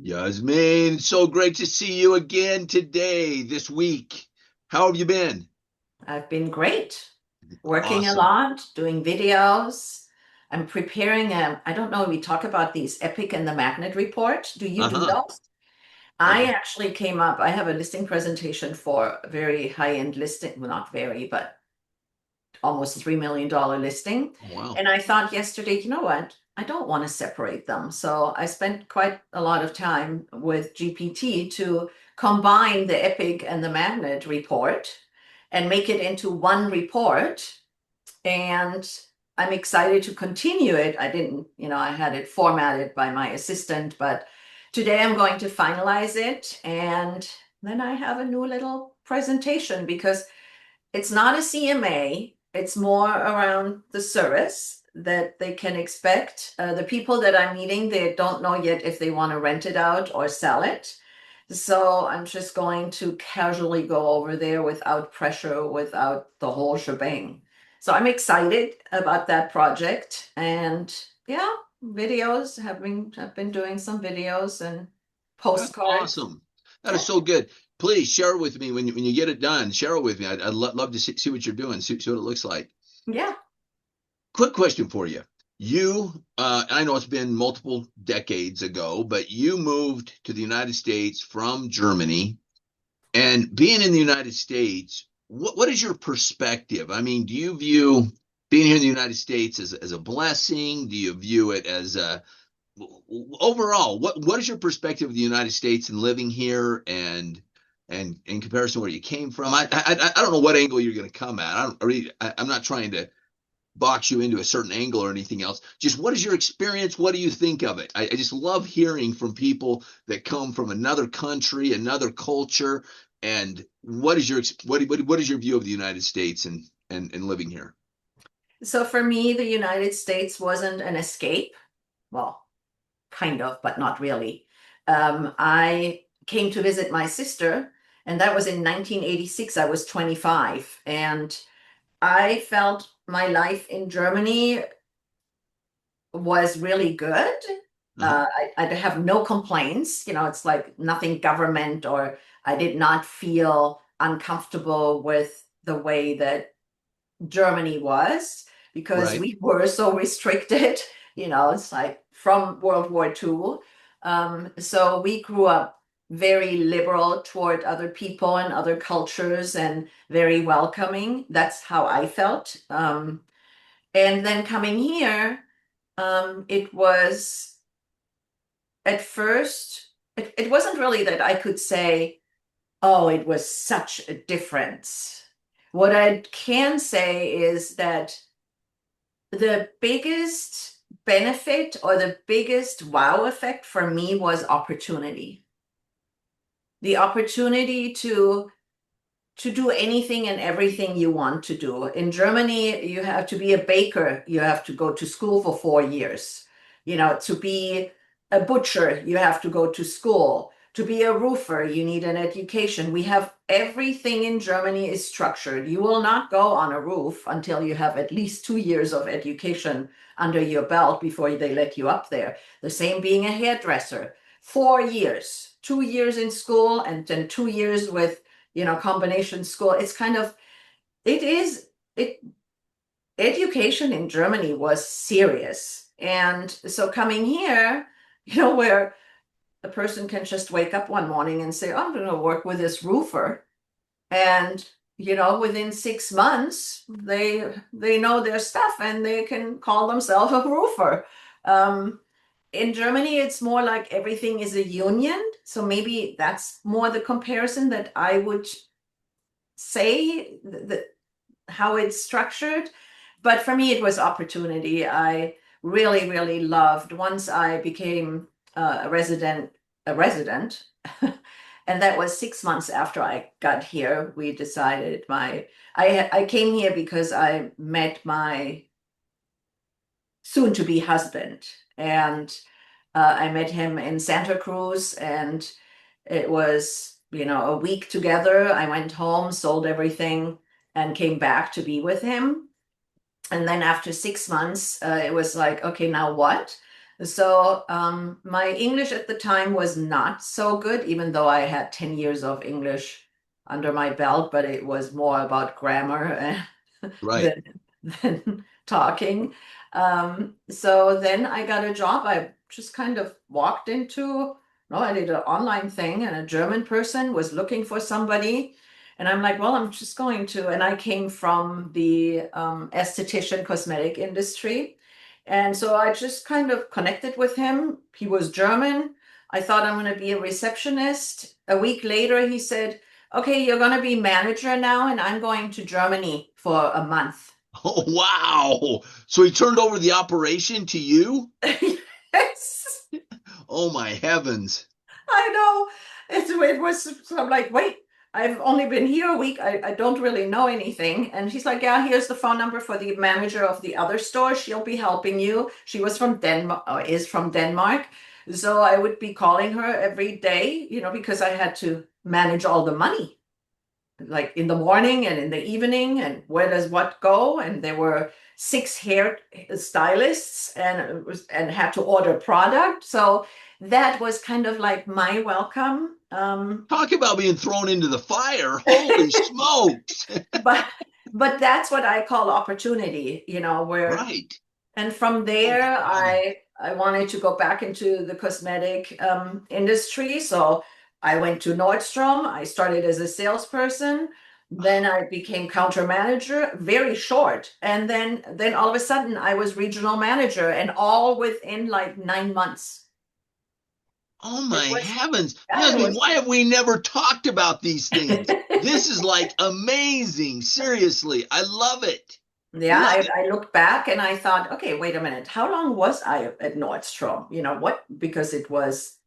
Yasmine, so great to see you again today, this week. How have you been? I've been great, working a Awesome. lot, doing videos. I'm preparing I don't know, we talk about these Epic and the Magnet report. Do you do Uh-huh. those? I I do. actually came up, I have a listing presentation for a very high-end listing, well, not very, but almost $3 million listing. Oh, wow. And I thought yesterday, you know what? I don't want to separate them. So I spent quite a lot of time with GPT to combine the Epic and the Magnet report and make it into one report. And I'm excited to continue it. I didn't, I had it formatted by my assistant, but today I'm going to finalize it. And then I have a new little presentation because it's not a CMA. It's more around the service that they can expect. The people that I'm meeting, they don't know yet if they want to rent it out or sell it. So I'm just going to casually go over there without pressure, without the whole shebang. So I'm excited about that project. And yeah, videos have been doing some videos and That's postcards. awesome. That is Yeah. so good. Please share it with me when you get it done. Share it with me. I'd love to see what you're doing, see what it looks like. Yeah. Quick question for you. I know it's been multiple decades ago, but you moved to the United States from Germany. And being in the United States, what is your perspective? I mean, do you view being here in the United States as a blessing? Do you view it as a overall? What is your perspective of the United States and living here and in comparison to where you came from? I don't know what angle you're going to come at. I don't really, I'm not trying to box you into a certain angle or anything else. Just what is your experience? What do you think of it? I just love hearing from people that come from another country, another culture, and what is your view of the United States and living here? So for me, the United States wasn't an escape. Well, kind of, but not really. I came to visit my sister, and that was in 1986. I was 25, and I felt my life in Germany was really good. Uh-huh. I have no complaints. It's like nothing government, or I did not feel uncomfortable with the way that Germany was because Right. we were so restricted. It's like from World War II. So we grew up very liberal toward other people and other cultures and very welcoming. That's how I felt. And then coming here, it was at first, it wasn't really that I could say, oh, it was such a difference. What I can say is that the biggest benefit or the biggest wow effect for me was opportunity. The opportunity to do anything and everything you want to do. In Germany, you have to be a baker, you have to go to school for 4 years. To be a butcher, you have to go to school. To be a roofer, you need an education. We have everything in Germany is structured. You will not go on a roof until you have at least 2 years of education under your belt before they let you up there. The same being a hairdresser. 4 years, 2 years in school, and then 2 years with combination school. It's kind of, it is, it, education in Germany was serious. And so coming here, where a person can just wake up one morning and say, oh, I'm going to work with this roofer. And, within 6 months, they know their stuff and they can call themselves a roofer. Um, in Germany, it's more like everything is a union. So maybe that's more the comparison that I would say that how it's structured. But for me, it was opportunity. I really, really loved once I became a resident, and that was 6 months after I got here. We decided I came here because I met my soon-to-be husband, and I met him in Santa Cruz, and it was, a week together. I went home, sold everything, and came back to be with him. And then after 6 months, it was like, okay, now what? So my English at the time was not so good, even though I had 10 years of English under my belt, but it was more about grammar Right. than, than talking. So then I got a job. I just kind of walked into, no, I did an online thing, and a German person was looking for somebody. And I'm like, well, I'm just going to. And I came from the esthetician cosmetic industry. And so I just kind of connected with him. He was German. I thought I'm going to be a receptionist. A week later, he said, okay, you're going to be manager now, and I'm going to Germany for a month. Oh, wow. So he turned over the operation to you? Yes, Oh, my heavens. I know. It was, so I'm like, wait, I've only been here a week. I don't really know anything. And she's like, yeah, here's the phone number for the manager of the other store. She'll be helping you. She was from Denmark, is from Denmark. So I would be calling her every day, because I had to manage all the money, like in the morning and in the evening, and where does what go. And there were six hair stylists, and had to order product. So that was kind of like my welcome. Talk about being thrown into the fire. Holy smokes. but but that's what I call opportunity, where. Right. And from Oh, my there, heavens. I wanted to go back into the cosmetic industry. So I went to Nordstrom. I started as a salesperson. Then I became counter manager, very short. And then all of a sudden I was regional manager, and all within like 9 months. Oh, It my was, heavens. yeah, it Yasmine, was. why have we never talked about these things? This is like amazing. Seriously. I love it. Yeah, Love I looked back and I thought, okay, wait a minute. How long was I at Nordstrom? You know what? Because it was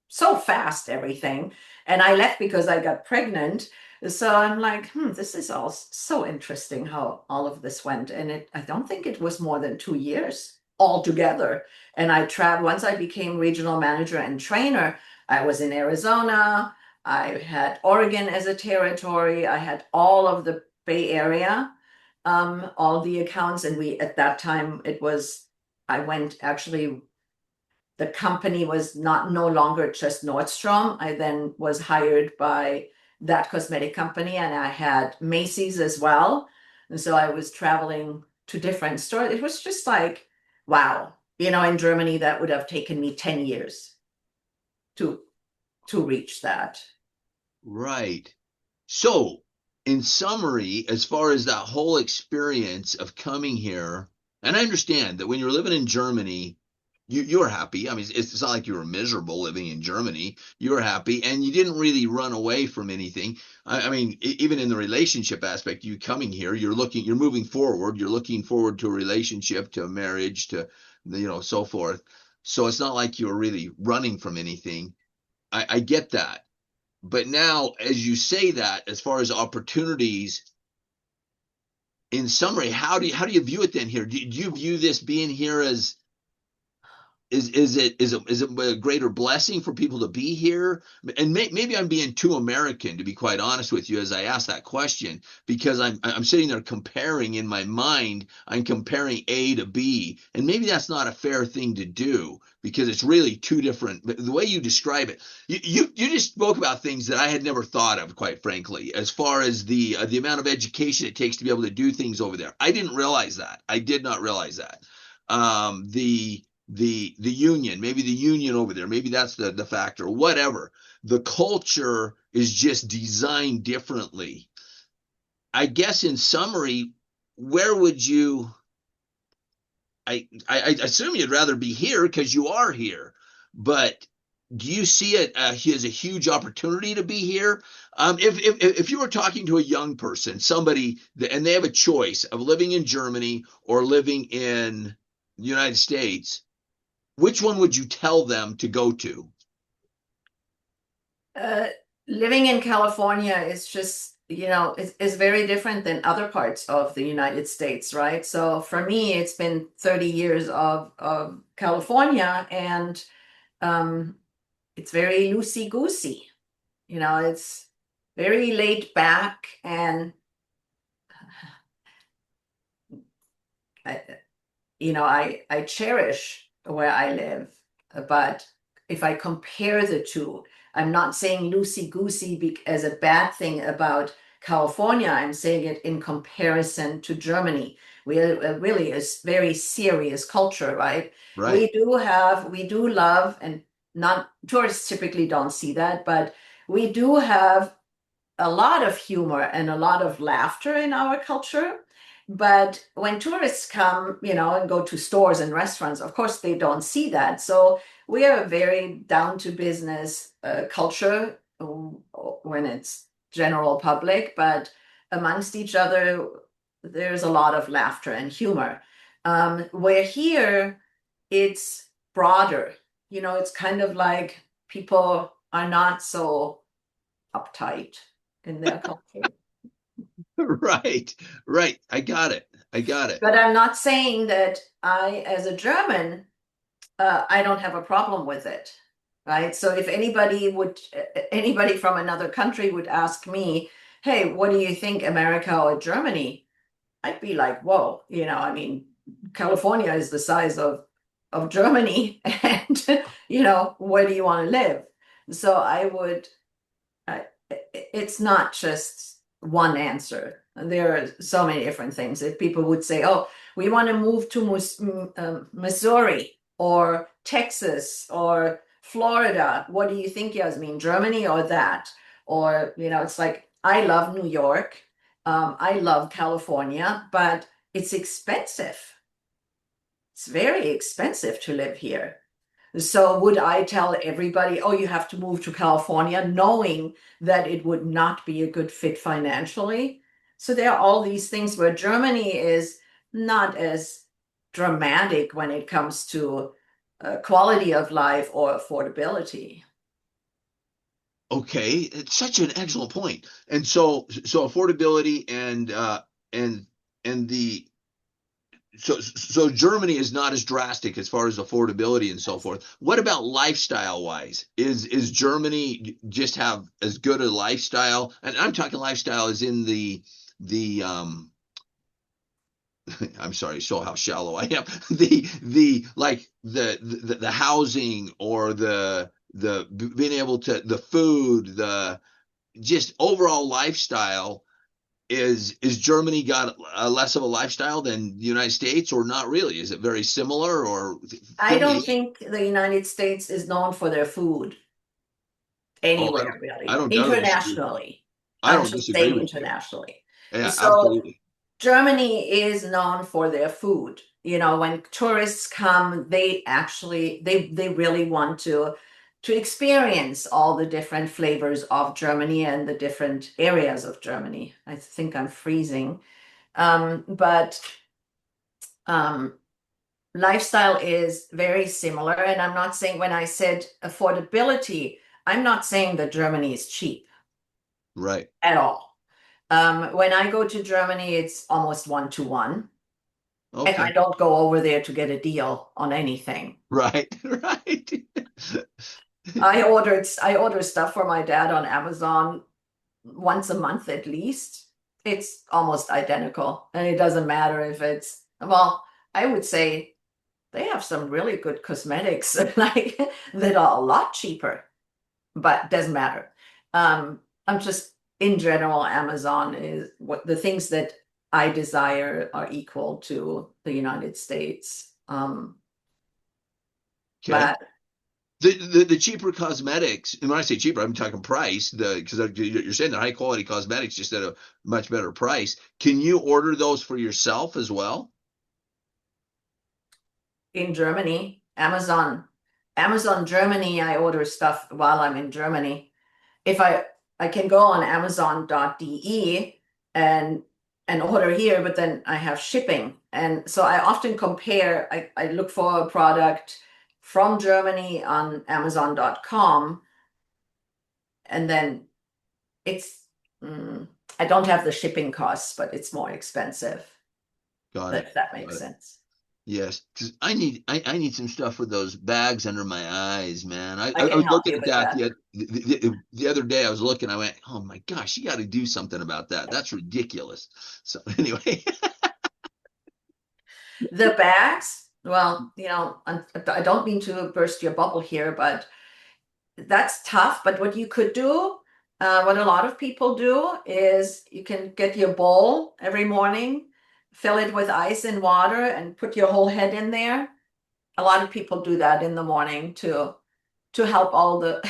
so fast, everything. And I left because I got pregnant. So I'm like, this is all so interesting how all of this went. And I don't think it was more than 2 years altogether. And I traveled, once I became regional manager and trainer, I was in Arizona. I had Oregon as a territory. I had all of the Bay Area, all the accounts. And at that time, I went actually, the company was not no longer just Nordstrom. I then was hired by that cosmetic company, and I had Macy's as well. And so I was traveling to different stores. It was just like, wow. In Germany, that would have taken me 10 years to reach that. Right. So, in summary, as far as that whole experience of coming here, and I understand that when you're living in Germany, you're happy. I mean, it's not like you were miserable living in Germany. You were happy, and you didn't really run away from anything. I mean, even in the relationship aspect, you coming here, you're moving forward. You're looking forward to a relationship, to a marriage, to so forth. So it's not like you were really running from anything. I get that. But now, as you say that, as far as opportunities, in summary, how do you view it then here? Do you view this being here as is it a greater blessing for people to be here? And maybe I'm being too American, to be quite honest with you, as I ask that question, because I'm sitting there comparing in my mind. I'm comparing A to B, and maybe that's not a fair thing to do because it's really two different. The way you describe it, you just spoke about things that I had never thought of, quite frankly, as far as the amount of education it takes to be able to do things over there. I didn't realize that. I did not realize that. The union, maybe the union over there, maybe that's the factor, whatever. The culture is just designed differently. I guess in summary, where would you I assume you'd rather be here because you are here, but do you see it as a huge opportunity to be here? If you were talking to a young person, somebody and they have a choice of living in Germany or living in the United States, which one would you tell them to go to? Uh, Living in California is just, is very different than other parts of the United States, right? So for me, it's been 30 years of California, and um, it's very loosey-goosey. It's very laid back, and I, I cherish where I live. But if I compare the two, I'm not saying loosey-goosey as a bad thing about California. I'm saying it in comparison to Germany. We are really a very serious culture, right? Right. We do love, and not tourists typically don't see that, but we do have a lot of humor and a lot of laughter in our culture. But when tourists come, and go to stores and restaurants, of course, they don't see that. So we are a very down to business culture when it's general public, but amongst each other, there's a lot of laughter and humor. Where here, it's broader. It's kind of like people are not so uptight in their culture. Right. Right. I got it. I got it. But I'm not saying that I, as a German, I don't have a problem with it, right? So if anybody from another country would ask me, hey, what do you think, America or Germany? I'd be like, whoa, I mean, California is the size of Germany, and where do you want to live? So it's not just one answer. There are so many different things. If people would say, oh, we want to move to Missouri or Texas or Florida, what do you think, Yasmine, Germany or that? Or, it's like, I love New York. I love California, but it's expensive. It's very expensive to live here. So would I tell everybody, oh, you have to move to California, knowing that it would not be a good fit financially? So there are all these things where Germany is not as dramatic when it comes to quality of life or affordability. Okay, it's such an excellent point. And so affordability and the so Germany is not as drastic as far as affordability and so forth. What about lifestyle wise? Is Germany just have as good a lifestyle? And I'm talking lifestyle as in the I'm sorry, show how shallow I am. The like the housing or the being able to the food, the just overall lifestyle. Is Germany got a less of a lifestyle than the United States, or not really? Is it very similar, or I fill don't me in? think the United States is known for their food Oh, anywhere, really. I don't disagree. Internationally. I I'm don't just disagree saying with you. internationally. Yeah, So absolutely. Germany is known for their food. When tourists come, they really want to experience all the different flavors of Germany and the different areas of Germany. I think I'm freezing. But um, lifestyle is very similar. And I'm not saying, when I said affordability, I'm not saying that Germany is cheap Right. at all. When I go to Germany, it's almost 1-to-1. And I Okay. don't go over there to get a deal on anything. Right. Right. I order stuff for my dad on Amazon once a month at least. It's almost identical. And it doesn't matter if well, I would say they have some really good cosmetics like that are a lot cheaper, but doesn't matter. I'm just, in general, Amazon is what the things that I desire are equal to the United States. Okay. But The cheaper cosmetics, and when I say cheaper, I'm talking price. Because you're saying that high quality cosmetics just at a much better price. Can you order those for yourself as well? in Germany, Amazon Germany, I order stuff while I'm in Germany. If I can go on Amazon.de and order here, but then I have shipping. And so I often compare, I look for a product from Germany on Amazon.com, and then it's I don't have the shipping costs, but it's more expensive. Got it. If that makes Got it. sense. Yes, because I need some stuff for those bags under my eyes, man. I I can was help looking you at with that that. the other day. I was looking. I went, oh my gosh, you got to do something about that. That's ridiculous. So anyway, The bags, Well, I don't mean to burst your bubble here, but that's tough. But what you could do, what a lot of people do, is you can get your bowl every morning, fill it with ice and water, and put your whole head in there. A lot of people do that in the morning to help all the,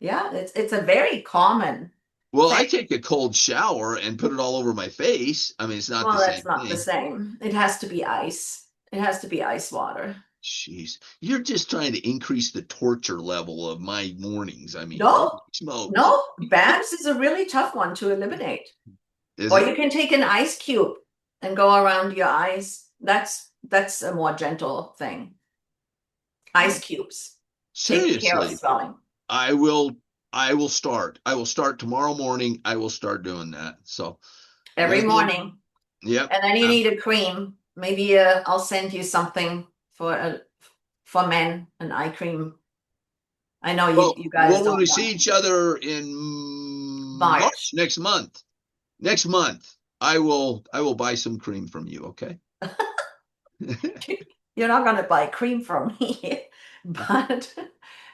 yeah, it's a very common Well, thing. I take a cold shower and put it all over my face. I mean, it's not the Well, that's same not the thing. same. It has to be ice. It has to be ice water. Jeez, you're just trying to increase the torture level of my mornings. I mean, holy No, smokes. no, bags is a really tough one to eliminate. Is Or it? you can take an ice cube and go around your eyes. That's a more gentle thing. Ice cubes take care of Seriously, swelling I will I will start. I will start tomorrow morning. I will start doing that. So, every Yasmine, morning. yep. And then you need a cream. Maybe I'll send you something for men, an eye cream. I know Well, you guys when don't we want see each other in March March. next month, I will buy some cream from you, okay? You're not gonna buy cream from me, but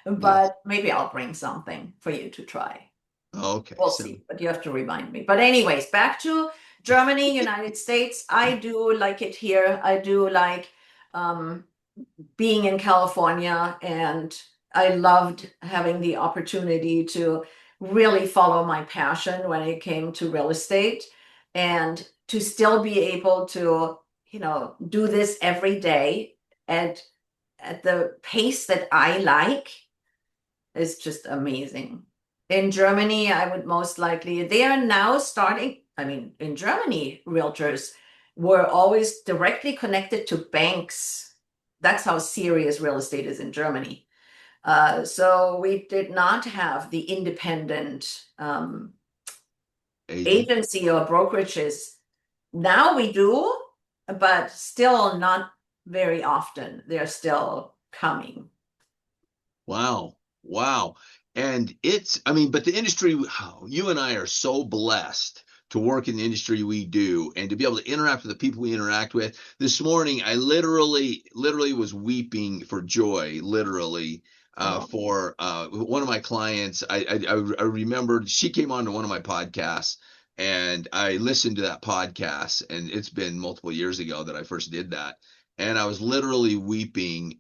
Yes. maybe I'll bring something for you to try. Okay. We'll So, see, but you have to remind me. But anyways, back to Germany, United States. I do like it here. I do like um, being in California, and I loved having the opportunity to really follow my passion when it came to real estate, and to still be able to, do this every day at the pace that I like is just amazing. In Germany, I would most likely, they are now starting, I mean, in Germany, realtors were always directly connected to banks. That's how serious real estate is in Germany. So we did not have the independent agent. agency or brokerages. Now we do, but still not very often. They're still coming. Wow. Wow. And I mean, but the industry, wow, you and I are so blessed to work in the industry we do and to be able to interact with the people we interact with. This morning, I literally was weeping for joy, literally, Oh, for one of my clients. I remembered she came on to one of my podcasts and I listened to that podcast, and it's been multiple years ago that I first did that. And I was literally weeping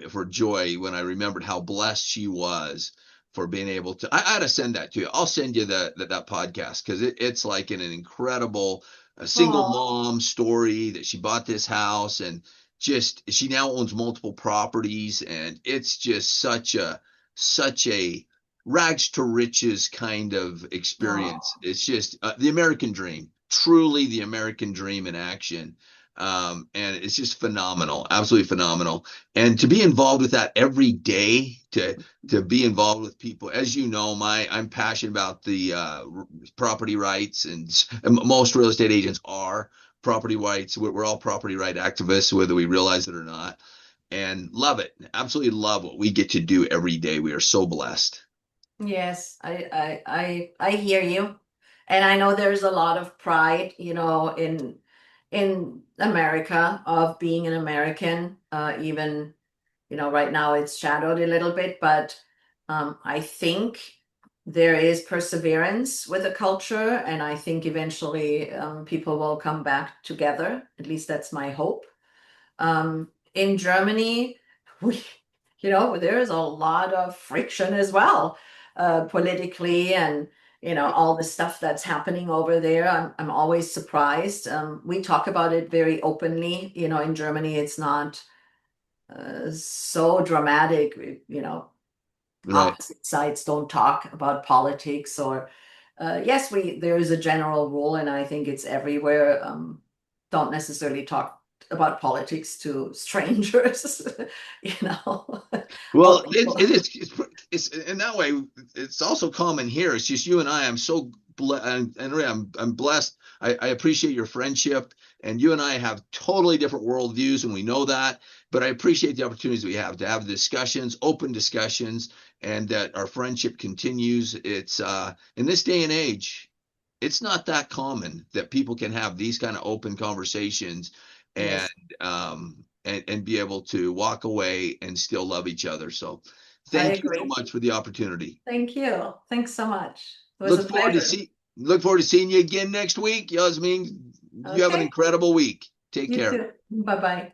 for joy when I remembered how blessed she was for being able to. I ought to send that to you. I'll send you that podcast because it's like an incredible single oh, mom story that she bought this house, and just she now owns multiple properties, and it's just such a rags to riches kind of experience. oh. It's just the American dream, truly the American dream in action. And it's just phenomenal, absolutely phenomenal. And to be involved with that every day, to be involved with people, as you know, I'm passionate about the property rights, and most real estate agents are property rights. We're all property right activists, whether we realize it or not, and love it. Absolutely love what we get to do every day. We are so blessed. Yes, I hear you. And I know there's a lot of pride, in America of being an American. Even, right now it's shadowed a little bit, but I think there is perseverance with the culture, and I think eventually people will come back together. At least that's my hope. In Germany, we, there is a lot of friction as well, politically, and all the stuff that's happening over there. I'm always surprised. We talk about it very openly. In Germany, it's not so dramatic. Right. Opposite sides don't talk about politics, or yes, we there is a general rule, and I think it's everywhere. Don't necessarily talk about politics to strangers, you know, or Well, people. it's in that way. It's also common here. It's just you and I. I'm so and really, I'm blessed. I appreciate your friendship, and you and I have totally different worldviews, and we know that. But I appreciate the opportunities we have to have discussions, open discussions, and that our friendship continues. It's in this day and age, it's not that common that people can have these kind of open conversations, and Yes. um, and be able to walk away and still love each other. So I thank you so agree. much for the opportunity. Thank you. Thanks so much. It was a pleasure. Look forward to seeing you again next week. Yasmine, you have an Okay. incredible week. Take You care. too. Bye-bye.